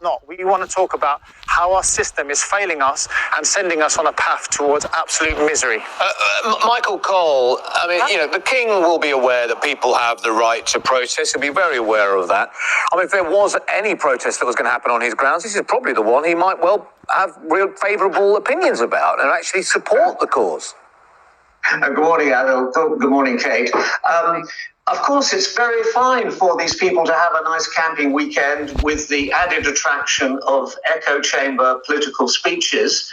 not. We want to talk about how our system is failing us and sending us on a path towards absolute misery. Michael Cole, I mean, the King will be aware that people have the right to protest. He'll be very aware of that. I mean, if there was any protest that was going to happen on his grounds, this is probably the one he might well have real favourable opinions about and actually support the cause. Good morning, Adil. Good morning, Kate. Of course, it's very fine for these people to have a nice camping weekend with the added attraction of echo chamber political speeches.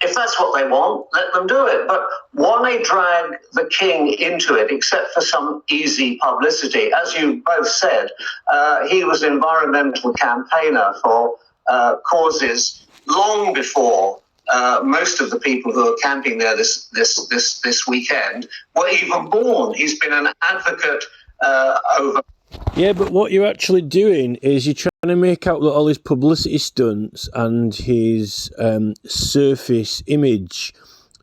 If that's what they want, let them do it. But why drag the King into it, except for some easy publicity? As you both said, he was an environmental campaigner for causes long before most of the people who are camping there this weekend were even born. He's been an advocate over. Yeah, but what you're actually doing is you're trying to make out that all his publicity stunts and his surface image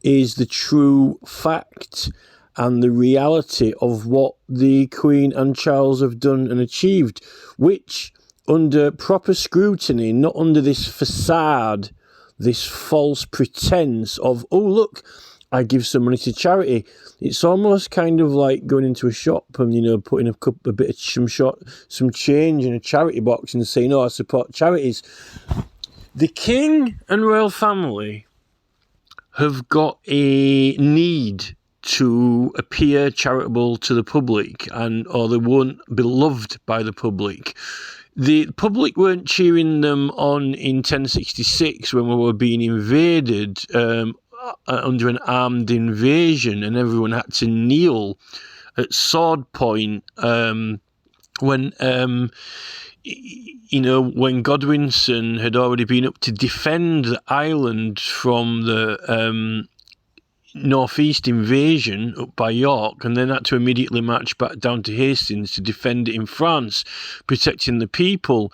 is the true fact and the reality of what the Queen and Charles have done and achieved, which under proper scrutiny, not under this facade, this false pretense of, oh, look, I give some money to charity. It's almost kind of like going into a shop and, putting some change in a charity box and saying, oh, I support charities. The King and royal family have got a need to appear charitable to the public or they won't be loved by the public. The public weren't cheering them on in 1066 when we were being invaded under an armed invasion and everyone had to kneel at sword point when Godwinson had already been up to defend the island from the northeast invasion up by York and then had to immediately march back down to Hastings to defend it in France, protecting the people.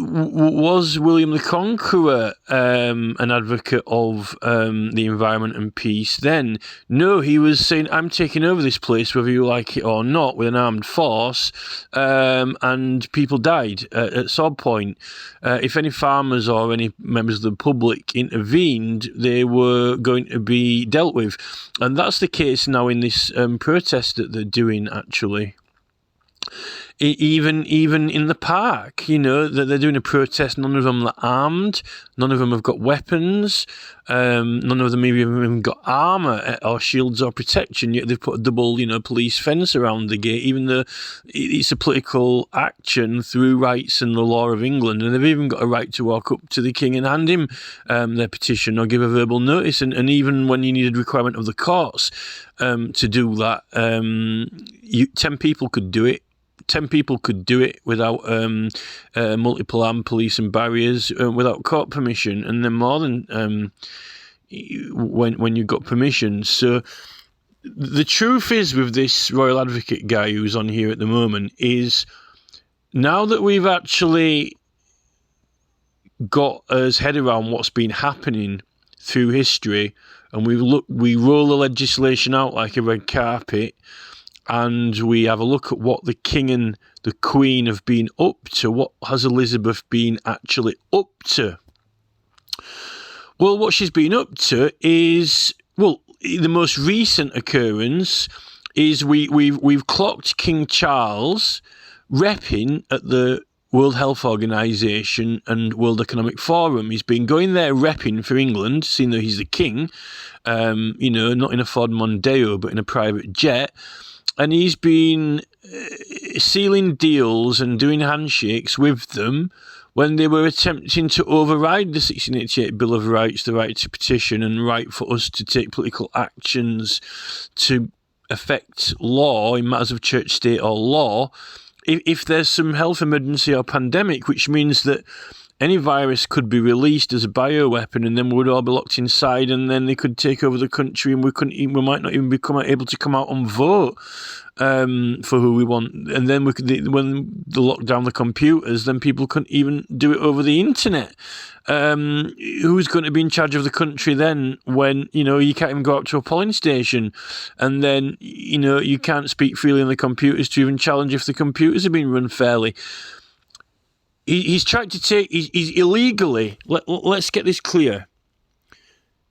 Was William the Conqueror an advocate of the environment and peace then? No, he was saying, I'm taking over this place whether you like it or not with an armed force, and people died at sword point. If any farmers or any members of the public intervened, they were going to be dealt with. And that's the case now in this protest that they're doing, actually. Even in the park, that they're doing a protest. None of them are armed. None of them have got weapons. None of them even got armour or shields or protection. Yet they've put a double, police fence around the gate, even though it's a political action through rights and the law of England. And they've even got a right to walk up to the King and hand him their petition or give a verbal notice. And even when you needed requirement of the courts to do that, 10 people could do it. 10 people could do it without multiple armed police and barriers, without court permission, and then more than when you got permission. So the truth is with this royal advocate guy who's on here at the moment is now that we've actually got us head around what's been happening through history and we roll the legislation out like a red carpet, and we have a look at what the King and the Queen have been up to. What has Elizabeth been actually up to? Well, what she's been up to is, the most recent occurrence is we've clocked King Charles repping at the World Health Organization and World Economic Forum. He's been going there repping for England, seeing though he's the king, not in a Ford Mondeo, but in a private jet. And he's been sealing deals and doing handshakes with them when they were attempting to override the 1688 Bill of Rights, the right to petition and right for us to take political actions to affect law in matters of church, state or law. If there's some health emergency or pandemic, which means that any virus could be released as a bioweapon and then we would all be locked inside and then they could take over the country and we might not even be able to come out and vote for who we want. And then when they lock down the computers, then people couldn't even do it over the internet. Who's going to be in charge of the country then when, you can't even go out to a polling station and then, you can't speak freely on the computers to even challenge if the computers are being run fairly? he's tried to take, he's illegally, let's get this clear.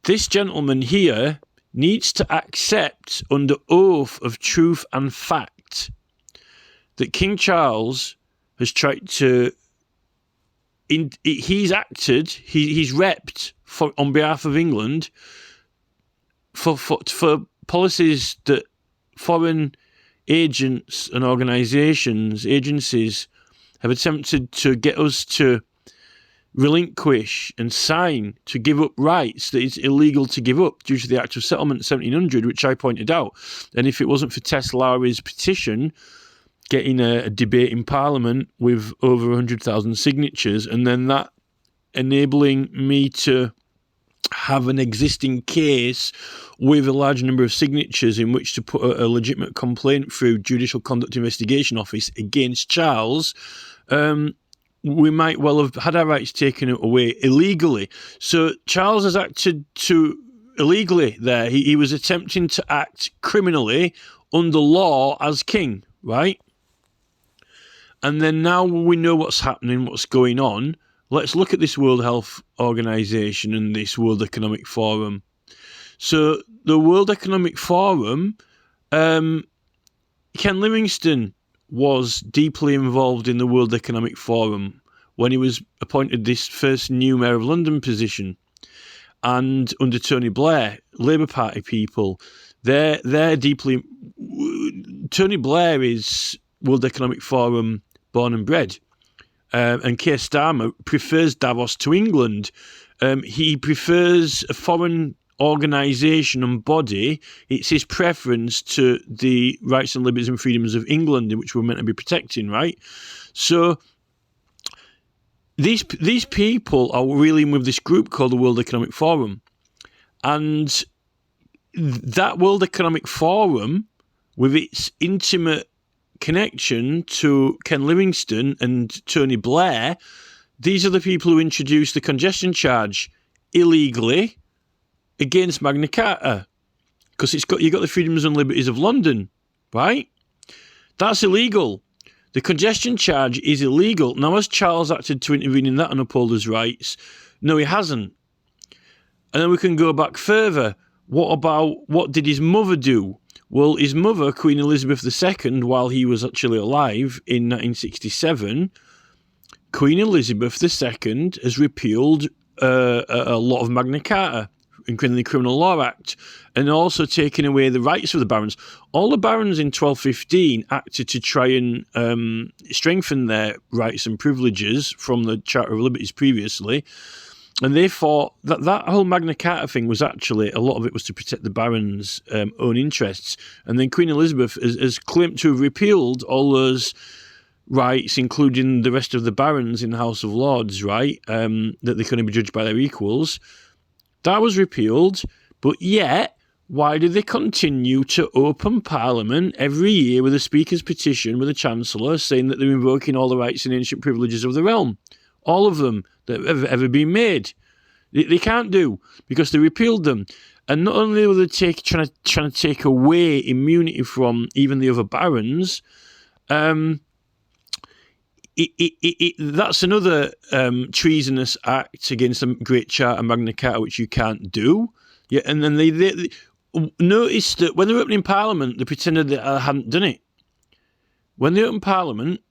This gentleman here needs to accept under oath of truth and fact that King Charles has tried to, he's acted, he's repped on behalf of England for policies that foreign agents and agencies have attempted to get us to relinquish and sign to give up rights that it's illegal to give up due to the Act of Settlement 1700, which I pointed out. And if it wasn't for Tess Lowry's petition getting a debate in Parliament with over 100,000 signatures, and then that enabling me to have an existing case with a large number of signatures in which to put a legitimate complaint through Judicial Conduct Investigation Office against Charles, we might well have had our rights taken away illegally. So Charles has acted illegally there. He was attempting to act criminally under law as king, right? And then now we know what's happening, what's going on. Let's look at this World Health Organization and this World Economic Forum. So the World Economic Forum, Ken Livingstone was deeply involved in the World Economic Forum when he was appointed this first new Mayor of London position. And under Tony Blair, Labour Party people, they're deeply... Tony Blair is World Economic Forum born and bred. And Keir Starmer prefers Davos to England. He prefers a foreign organisation and body. It's his preference to the rights and liberties and freedoms of England, which we're meant to be protecting, right? So these people are reeling with this group called the World Economic Forum. And that World Economic Forum, with its intimate connection to Ken Livingstone and Tony Blair, these are the people who introduced the congestion charge illegally against Magna Carta, because you've got the freedoms and liberties of London, right? That's illegal. The congestion charge is illegal. Now, has Charles acted to intervene in that and uphold his rights? No, he hasn't. And then we can go back further. What did his mother do? Well, his mother, Queen Elizabeth II, while he was actually alive in 1967, Queen Elizabeth II has repealed a lot of Magna Carta, including the Criminal Law Act, and also taken away the rights of the barons. All the barons in 1215 acted to try and strengthen their rights and privileges from the Charter of Liberties previously. And they thought that whole Magna Carta thing was actually, a lot of it was to protect the barons' own interests. And then Queen Elizabeth has claimed to have repealed all those rights, including the rest of the barons in the House of Lords, right, that they couldn't be judged by their equals. That was repealed, but yet, why did they continue to open Parliament every year with a Speaker's petition with a Chancellor saying that they're invoking all the rights and ancient privileges of the realm? All of them that have ever been made. They can't do, because they repealed them. And not only were they trying to take away immunity from even the other barons, that's another treasonous act against the Great Charter Magna Carta, which you can't do. Yeah, and then they noticed that when they were opening Parliament, they pretended that I hadn't done it. When they opened Parliament,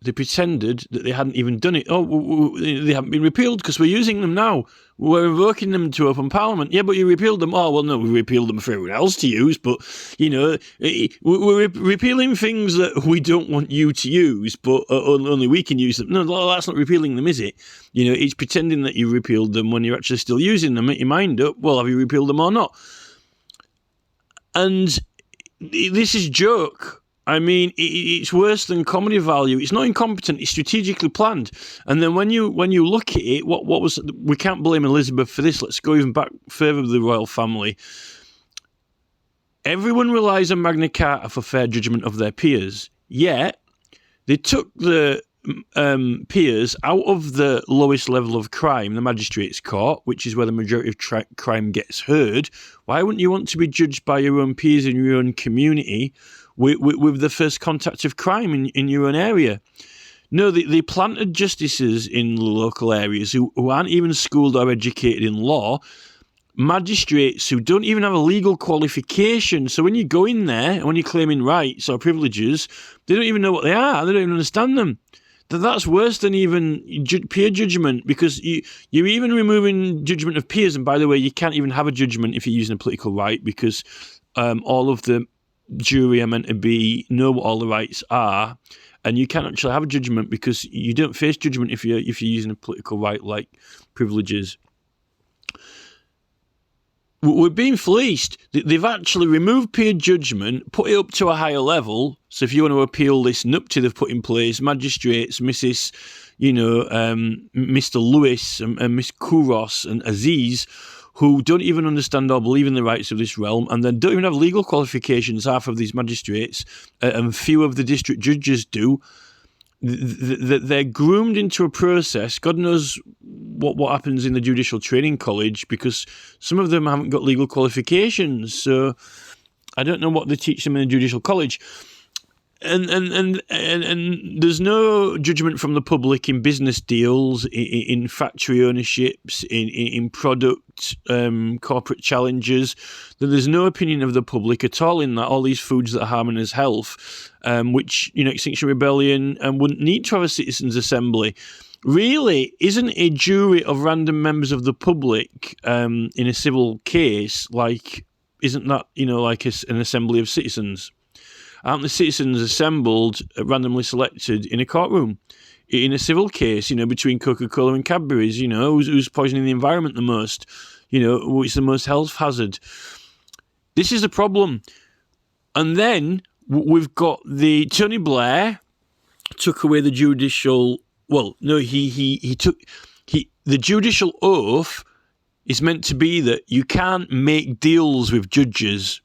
they pretended that they hadn't even done it. Oh, they haven't been repealed because we're using them now. We're invoking them to open Parliament. Yeah, but you repealed them. Oh, well, no, we repealed them for everyone else to use. But, you know, we're repealing things that we don't want you to use, but only we can use them. No, that's not repealing them, is it? You know, it's pretending that you repealed them when you're actually still using them. Make your mind up. Well, have you repealed them or not? And this is joke. I mean, it's worse than comedy value. It's not incompetent. It's strategically planned. And then when you look at it, what was, we can't blame Elizabeth for this. Let's go even back further with the royal family. Everyone relies on Magna Carta for fair judgment of their peers. Yet they took the peers out of the lowest level of crime, the magistrates' court, which is where the majority of crime gets heard. Why wouldn't you want to be judged by your own peers in your own community with the first contact of crime in your own area? No, they planted justices in the local areas who aren't even schooled or educated in law, magistrates who don't even have a legal qualification. So when you go in there and when you're claiming rights or privileges, they don't even know what they are. They don't even understand them. That's worse than even peer judgment, because you're even removing judgment of peers. And by the way, you can't even have a judgment if you're using a political right, because all of the jury are meant to know what all the rights are. And you can't actually have a judgment because you don't face judgment if you're using a political right like privileges. We're being fleeced. They've actually removed peer judgment, put it up to a higher level. So if you want to appeal this Numpty they've put in place, magistrates, Mrs. Mr. Lewis and Miss Kouros and Aziz, who don't even understand or believe in the rights of this realm, and then don't even have legal qualifications, half of these magistrates, and few of the district judges do. They're groomed into a process. God knows what happens in the judicial training college, because some of them haven't got legal qualifications. So I don't know what they teach them in the judicial college. And there's no judgment from the public in business deals, in factory ownerships, in product corporate challenges. There's no opinion of the public at all in that. All these foods that are harming us health, which Extinction Rebellion wouldn't need to have a citizens' assembly. Really, isn't a jury of random members of the public in a civil case isn't that like an assembly of citizens? Aren't the citizens assembled, randomly selected in a courtroom? In a civil case, between Coca-Cola and Cadbury's, who's poisoning the environment the most? What's the most health hazard? This is the problem. And then we've got Tony Blair took away the judicial. Well, no, the judicial oath is meant to be that you can't make deals with judges.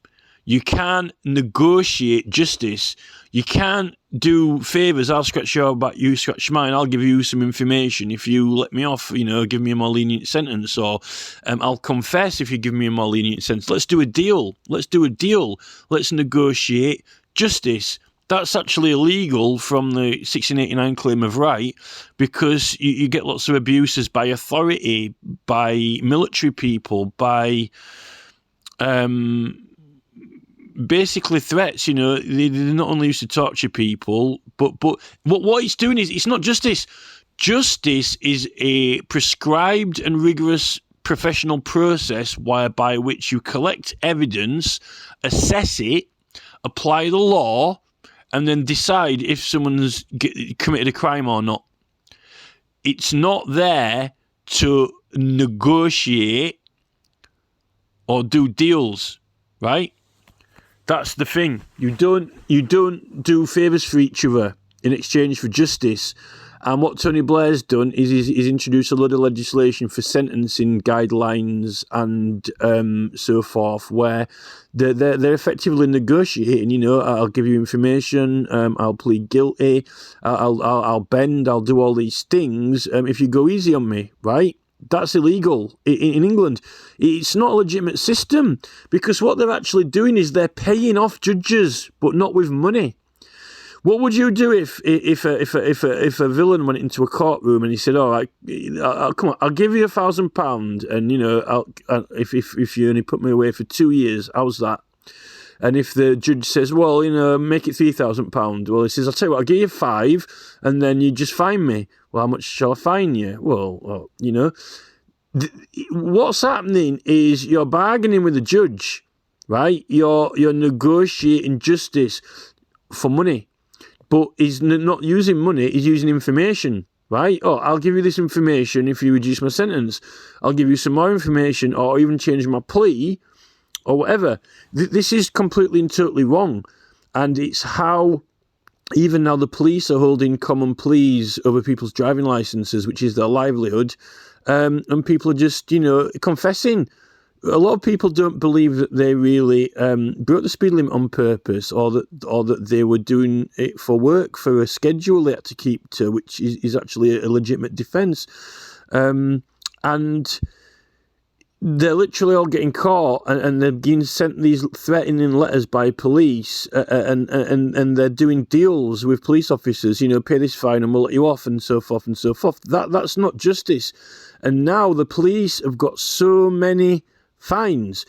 You can't negotiate justice. You can't do favours. I'll scratch your back, you scratch mine. I'll give you some information if you let me off, give me a more lenient sentence. Or I'll confess if you give me a more lenient sentence. Let's do a deal. Let's negotiate justice. That's actually illegal from the 1689 claim of right, because you get lots of abuses by authority, by military people, by basically threats. They not only used to torture people, but what it's doing is, it's not justice. Justice is a prescribed and rigorous professional process by which you collect evidence, assess it, apply the law, and then decide if someone's committed a crime or not. It's not there to negotiate or do deals, right? That's the thing. You don't do favours for each other in exchange for justice. And what Tony Blair's done is he's introduced a load of legislation for sentencing guidelines and so forth, where they're effectively negotiating. I'll give you information. I'll plead guilty. I'll bend. I'll do all these things if you go easy on me, right? That's illegal in England. It's not a legitimate system, because what they're actually doing is they're paying off judges, but not with money. What would you do if a villain went into a courtroom and he said, "All right, come on, I'll give you £1,000, and if you only put me away for 2 years, how's that?" And if the judge says, "Well, make it £3,000," well, he says, "I'll tell you what, I'll give you 5, and then you just fine me." Well, how much shall I fine you? Well, what's happening is you're bargaining with the judge, right? You're negotiating justice for money. But he's not using money, he's using information, right? Oh, I'll give you this information if you reduce my sentence. I'll give you some more information, or even change my plea, or whatever. This is completely and totally wrong. And it's how even now the police are holding common pleas over people's driving licenses, which is their livelihood. And people are just, confessing. A lot of people don't believe that they really broke the speed limit on purpose, or that they were doing it for work, for a schedule they had to keep to, which is actually a legitimate defence. And they're literally all getting caught, and they're being sent these threatening letters by police, and they're doing deals with police officers, pay this fine and we'll let you off, and so forth and so forth. That's not justice. And now the police have got so many fines.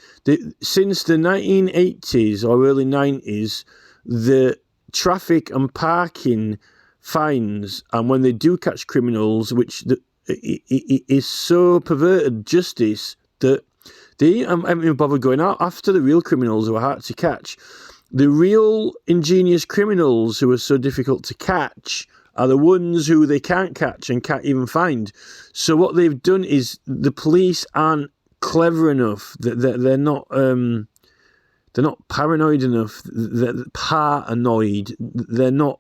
Since the 1980s or early 90s, the traffic and parking fines, and when they do catch criminals, which it is so perverted justice that they haven't even bothered going out after the real criminals who are hard to catch. The real ingenious criminals who are so difficult to catch are the ones who they can't catch and can't even find. So what they've done is the police aren't clever enough. They're not paranoid enough. They're paranoid. They're not.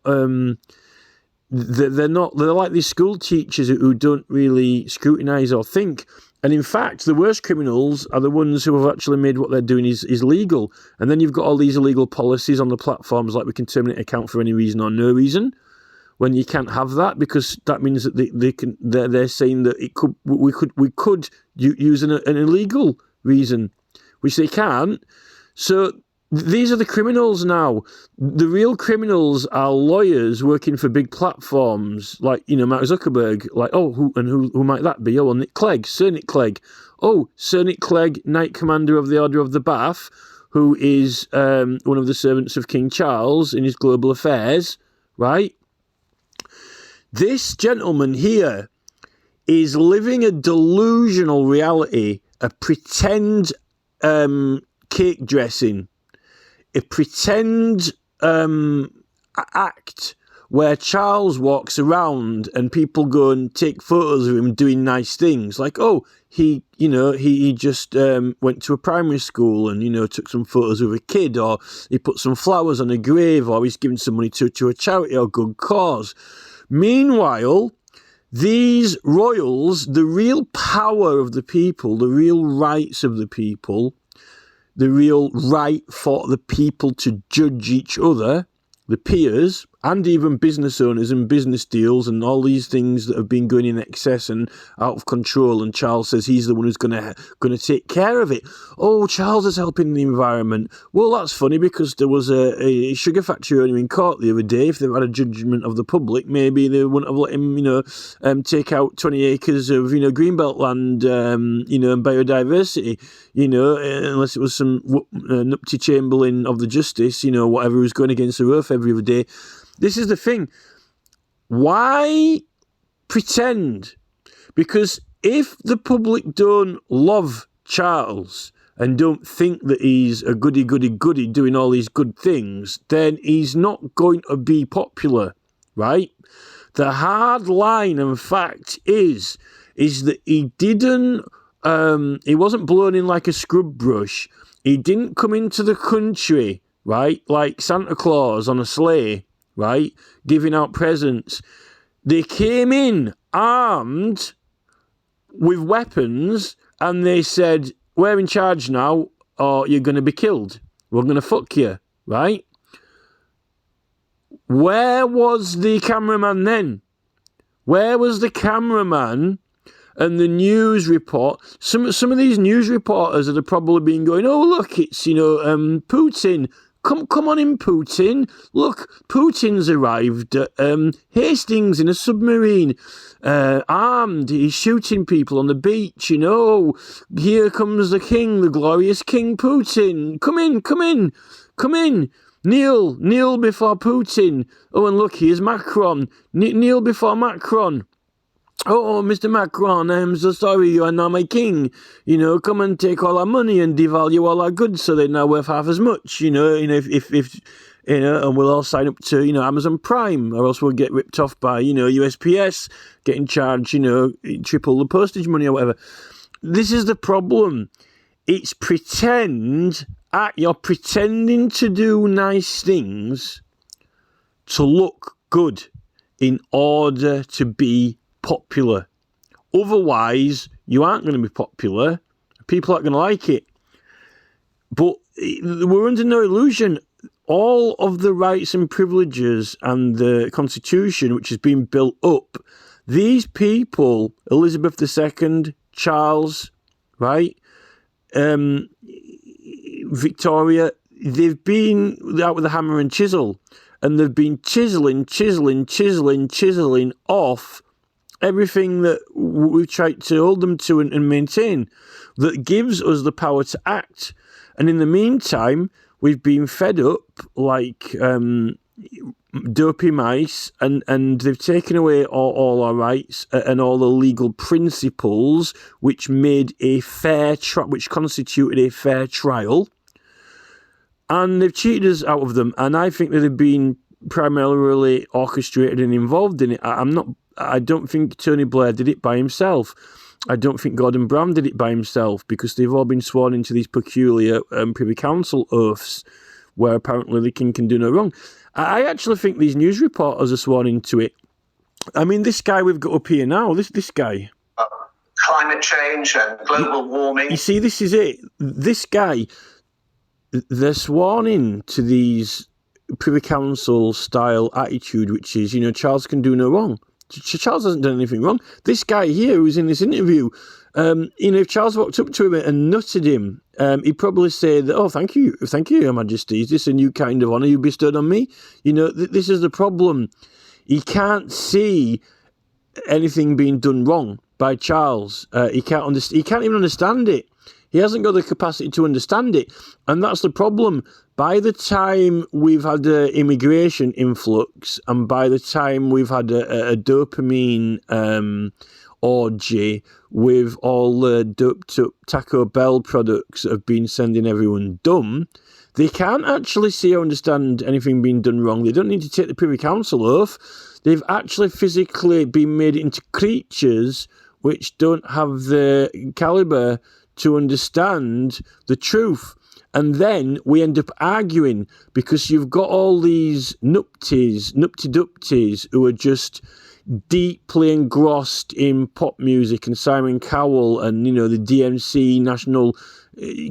They're like these school teachers who don't really scrutinise or think. And in fact, the worst criminals are the ones who have actually made what they're doing is legal. And then you've got all these illegal policies on the platforms, like we can terminate an account for any reason or no reason, when you can't have that, because that means that they're saying that we could use an illegal reason, which they can't. So these are the criminals now. The real criminals are lawyers working for big platforms like, Mark Zuckerberg. Like, who might that be? Oh, well, Nick Clegg, Sir Nick Clegg. Oh, Sir Nick Clegg, Knight Commander of the Order of the Bath, who is one of the servants of King Charles in his global affairs, right? This gentleman here is living a delusional reality, a pretend cake dressing, a pretend act where Charles walks around and people go and take photos of him doing nice things, like, he just went to a primary school and took some photos of a kid, or he put some flowers on a grave, or he's given some money to a charity or good cause. Meanwhile, these royals, the real power of the people, the real rights of the people, the real right for the people to judge each other, the peers, and even business owners and business deals and all these things that have been going in excess and out of control, and Charles says he's the one who's going to take care of it. Oh, Charles is helping the environment. Well, that's funny, because there was a sugar factory owner in court the other day. If they had a judgment of the public, maybe they wouldn't have let him, take out 20 acres of, greenbelt land, and biodiversity, unless it was some Numpty Chamberlain of the Justice, whatever, who's going against the earth every other day. This is the thing. Why pretend? Because if the public don't love Charles and don't think that he's a goody doing all these good things, then he's not going to be popular, right? The hard line and fact is that he didn't, he wasn't blown in like a scrub brush. He didn't come into the country, right, like Santa Claus on a sleigh, right, giving out presents. They came in armed with weapons, and they said, we're in charge now, or you're going to be killed. We're going to fuck you, right? Where was the cameraman then? Where was the cameraman and the news report? Some of these news reporters that have probably been going, oh, look, it's, Putin. Come on in, Putin. Look, Putin's arrived at Hastings in a submarine, armed. He's shooting people on the beach, Here comes the king, the glorious King Putin. Come in. Kneel before Putin. Oh, and look, here's Macron. Kneel before Macron. Oh, Mr. Macron, I'm so sorry, you are now my king. Come and take all our money and devalue all our goods so they're now worth half as much, if and we'll all sign up to, Amazon Prime, or else we'll get ripped off by, USPS, getting charged, triple the postage money or whatever. This is the problem. It's pretend. You're pretending to do nice things to look good in order to be popular. Otherwise, you aren't going to be popular. People aren't going to like it. But we're under no illusion. All of the rights and privileges and the Constitution, which has been built up, these people, Elizabeth II, Charles, right? Victoria, they've been out with a hammer and chisel, and they've been chiseling off everything that we've tried to hold them to and maintain that gives us the power to act. And in the meantime, we've been fed up like dopey mice, and they've taken away all our rights and all the legal principles which made a which constituted a fair trial. And they've cheated us out of them. And I think that they've been primarily orchestrated and involved in it. I don't think Tony Blair did it by himself. I don't think Gordon Brown did it by himself, because they've all been sworn into these peculiar Privy Council oaths where apparently the king can do no wrong. I actually think these news reporters are sworn into it. I mean, this guy we've got up here now, this guy. Climate change and global warming. You see, this is it. This guy, they're sworn in to these Privy Council style attitude, which is, Charles can do no wrong. Charles hasn't done anything wrong. This guy here who's in this interview, if Charles walked up to him and nutted him, he'd probably say that, oh, thank you, Your Majesty. Is this a new kind of honour you bestowed on me? This is the problem. He can't see anything being done wrong by Charles. He can't even understand it. He hasn't got the capacity to understand it. And that's the problem. By the time we've had an immigration influx, and by the time we've had a dopamine orgy with all the doped up Taco Bell products that have been sending everyone dumb, they can't actually see or understand anything being done wrong. They don't need to take the Privy Council oath. They've actually physically been made into creatures which don't have the calibre to understand the truth. And then we end up arguing because you've got all these numpty-dupties who are just deeply engrossed in pop music and Simon Cowell and, the DMC National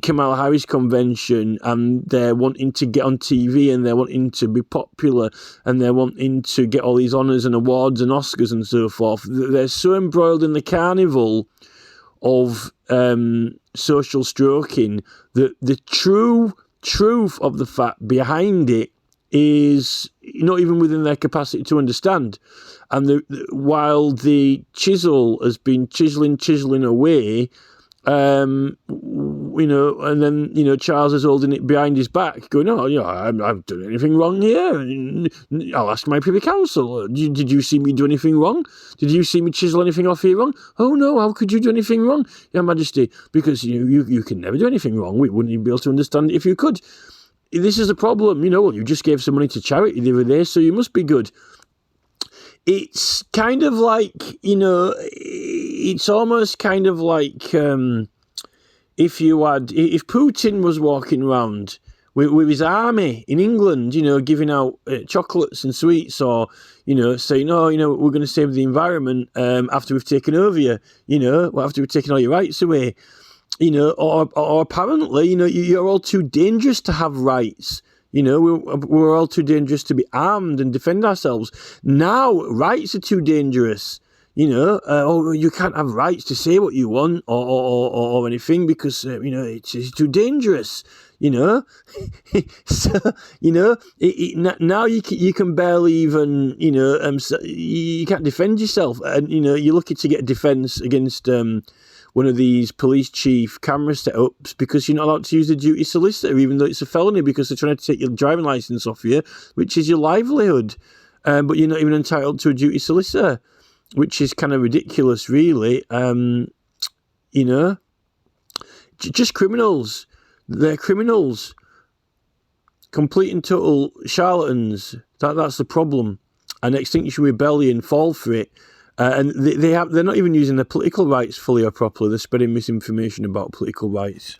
Kamala Harris Convention, and they're wanting to get on TV and they're wanting to be popular and they're wanting to get all these honours and awards and Oscars and so forth. They're so embroiled in the carnival of social stroking that the truth of the fact behind it is not even within their capacity to understand. And while the chisel has been chiseling away, and then, Charles is holding it behind his back, going, I've done anything wrong here. I'll ask my Privy Council. Did you see me do anything wrong? Did you see me chisel anything off here wrong? Oh, no, how could you do anything wrong, Your Majesty? Because you can never do anything wrong. We wouldn't even be able to understand it if you could. This is the problem. You just gave some money to charity the other day, so you must be good. It's kind of like, it's almost kind of like if Putin was walking around with his army in England, giving out chocolates and sweets, or, saying, we're going to save the environment after we've taken over you, after we've taken all your rights away, or apparently, you're all too dangerous to have rights. We're all too dangerous to be armed and defend ourselves. Now, rights are too dangerous. You can't have rights to say what you want or anything because, it's too dangerous. So, now you can barely even, you can't defend yourself. And, you're lucky to get a defence against one of these police chief camera setups because you're not allowed to use the duty solicitor, even though it's a felony because they're trying to take your driving licence off you, which is your livelihood. But you're not even entitled to a duty solicitor, which is kind of ridiculous, really. Just criminals. They're criminals. Complete and total charlatans. That's the problem. And Extinction Rebellion fall for it. And they're not even using their political rights fully or properly. They're spreading misinformation about political rights.